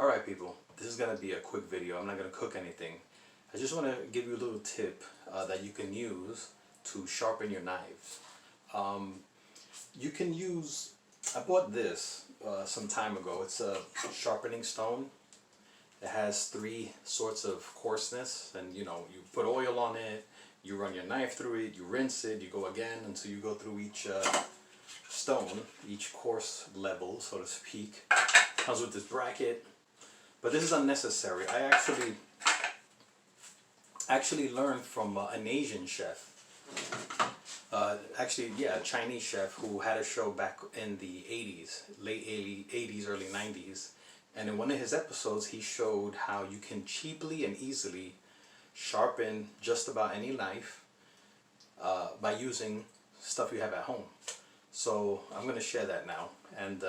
Alright people, this is going to be a quick video. I'm not going to cook anything. I just want to give you a little tip that you can use to sharpen your knives. You can use, I bought this some time ago. It's a sharpening stone. It has 3 sorts of coarseness, and you put oil on it, you run your knife through it, you rinse it, you go again until you go through each stone, each coarse level, so to speak. Comes with this bracket. But this is unnecessary. I actually learned from an Asian chef. A Chinese chef who had a show back in the 80s, late 80s, early 90s. And in one of his episodes, he showed how you can cheaply and easily sharpen just about any knife by using stuff you have at home. So I'm going to share that now, and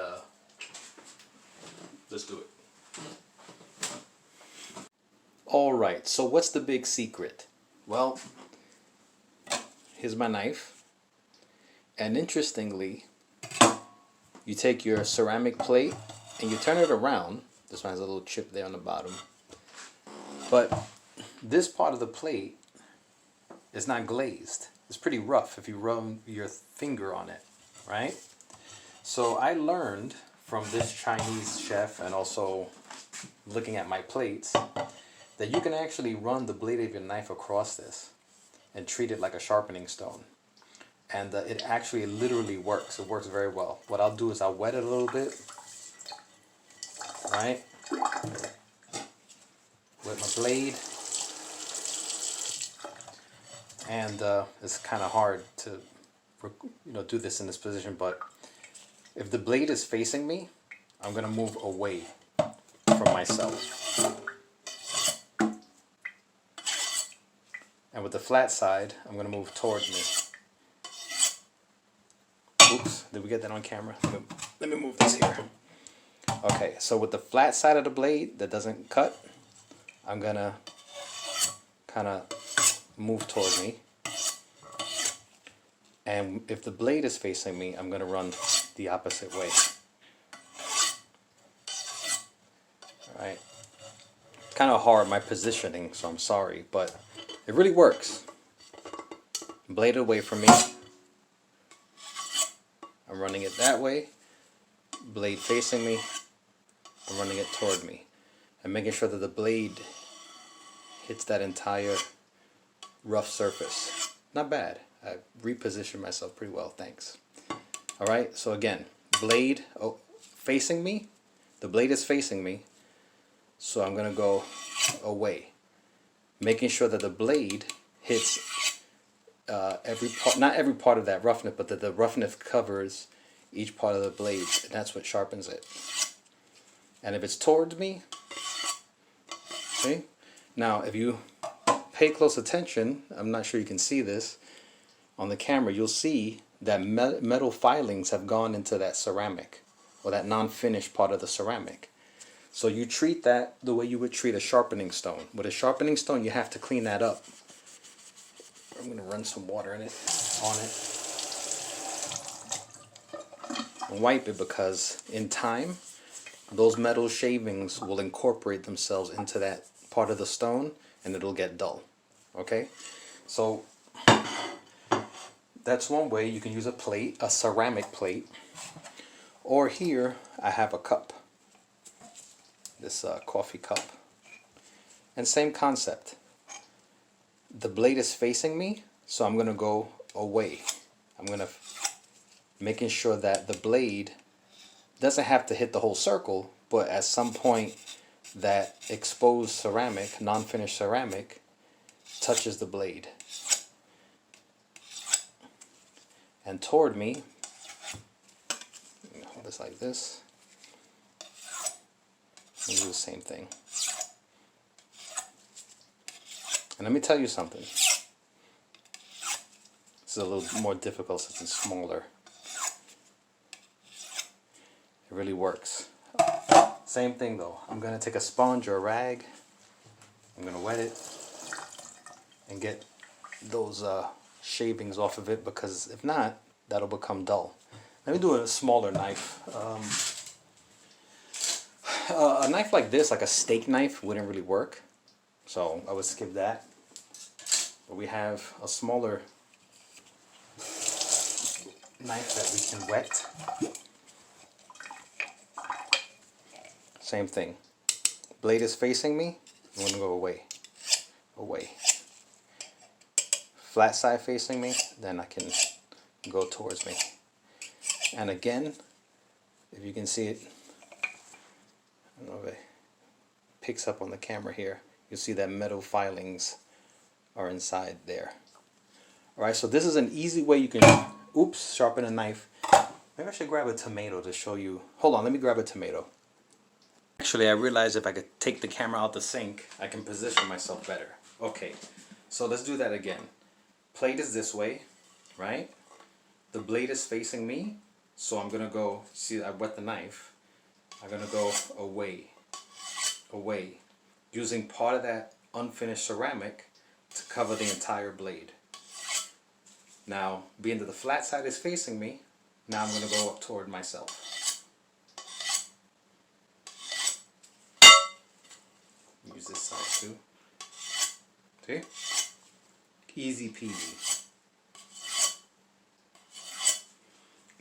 let's do it. Alright, so what's the big secret? Well, here's my knife, and interestingly, you take your ceramic plate and you turn it around. This one has a little chip there on the bottom, but this part of the plate is not glazed. It's pretty rough if you rub your finger on it, right? So I learned from this Chinese chef, and also looking at my plates, that you can actually run the blade of your knife across this and treat it like a sharpening stone. And it actually literally works. It works very well. What I'll do is I'll wet it a little bit, right? With my blade. And it's kind of hard to do this in this position, but if the blade is facing me, I'm going to move away from myself. And with the flat side, I'm going to move towards me. Oops, did we get that on camera? Let me move this here. Okay, so with the flat side of the blade that doesn't cut, I'm going to kind of move towards me. And if the blade is facing me, I'm going to run the opposite way. Alright. It's kind of hard, my positioning, so I'm sorry, but it really works. Blade away from me. I'm running it that way. Blade facing me. I'm running it toward me. And making sure that the blade hits that entire rough surface. Not bad. I repositioned myself pretty well, thanks. Alright, so again, blade facing me. The blade is facing me. So I'm going to go away. Making sure that the blade hits every part, not every part of that roughness, but that the roughness covers each part of the blade, and that's what sharpens it. And if it's towards me, see? Now if you pay close attention, I'm not sure you can see this on the camera, you'll see that metal filings have gone into that ceramic, or that non-finished part of the ceramic. So you treat that the way you would treat a sharpening stone. With a sharpening stone, you have to clean that up. I'm going to run some water on it, and wipe it, because in time, those metal shavings will incorporate themselves into that part of the stone, and it'll get dull. Okay? So that's one way. You can use a plate, a ceramic plate, or here I have a cup. This coffee cup, and same concept. The blade is facing me, so I'm gonna go away. I'm gonna making sure that the blade doesn't have to hit the whole circle, but at some point that exposed ceramic, non-finished ceramic, touches the blade. And toward me, hold this like this. And do the same thing. And let me tell you something. This is a little more difficult since it's smaller. It really works. Same thing though. I'm going to take a sponge or a rag. I'm going to wet it and get those shavings off of it, because if not, that'll become dull. Let me do a smaller knife. A knife like this, like a steak knife, wouldn't really work. So I would skip that. But we have a smaller knife that we can wet. Same thing. Blade is facing me. I'm going to go away. Away. Flat side facing me, then I can go towards me. And again, if you can see it, I don't know if it picks up on the camera here, you'll see that metal filings are inside there. Alright, so this is an easy way you can, oops, sharpen a knife. Maybe I should grab a tomato to show you. Hold on, let me grab a tomato. Actually, I realized if I could take the camera out the sink, I can position myself better. Okay, so let's do that again. Plate is this way, right? The blade is facing me, so I'm gonna go, see I wet the knife, I'm gonna go away, away, using part of that unfinished ceramic to cover the entire blade. Now, being that the flat side is facing me, now I'm gonna go up toward myself. Use this side too. See? Easy peasy.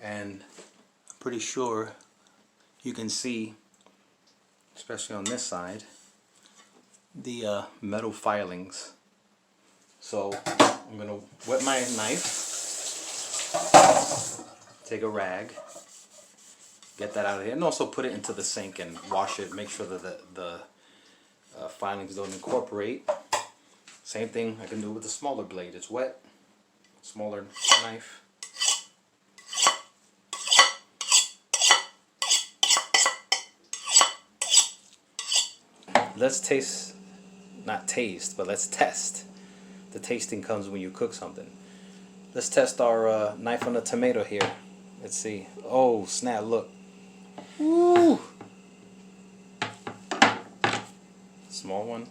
And I'm pretty sure you can see, especially on this side, the metal filings. So I'm going to wet my knife, take a rag, get that out of here, and also put it into the sink and wash it, make sure that the filings don't incorporate. Same thing I can do with the smaller blade. It's wet, smaller knife. Let's taste, not taste, but let's test. The tasting comes when you cook something. Let's test our knife on the tomato here. Let's see. Oh, snap, look. Woo! Small one.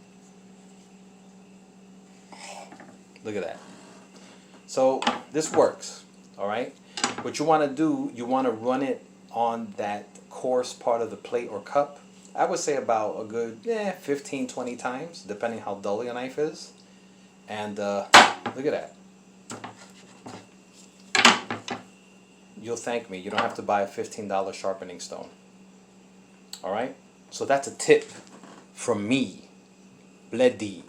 Look at that. So this works, all right? What you want to do, you want to run it on that coarse part of the plate or cup. I would say about a good 15-20 times, depending how dull your knife is. And look at that. You'll thank me. You don't have to buy a $15 sharpening stone. All right? So that's a tip from me, Bledy.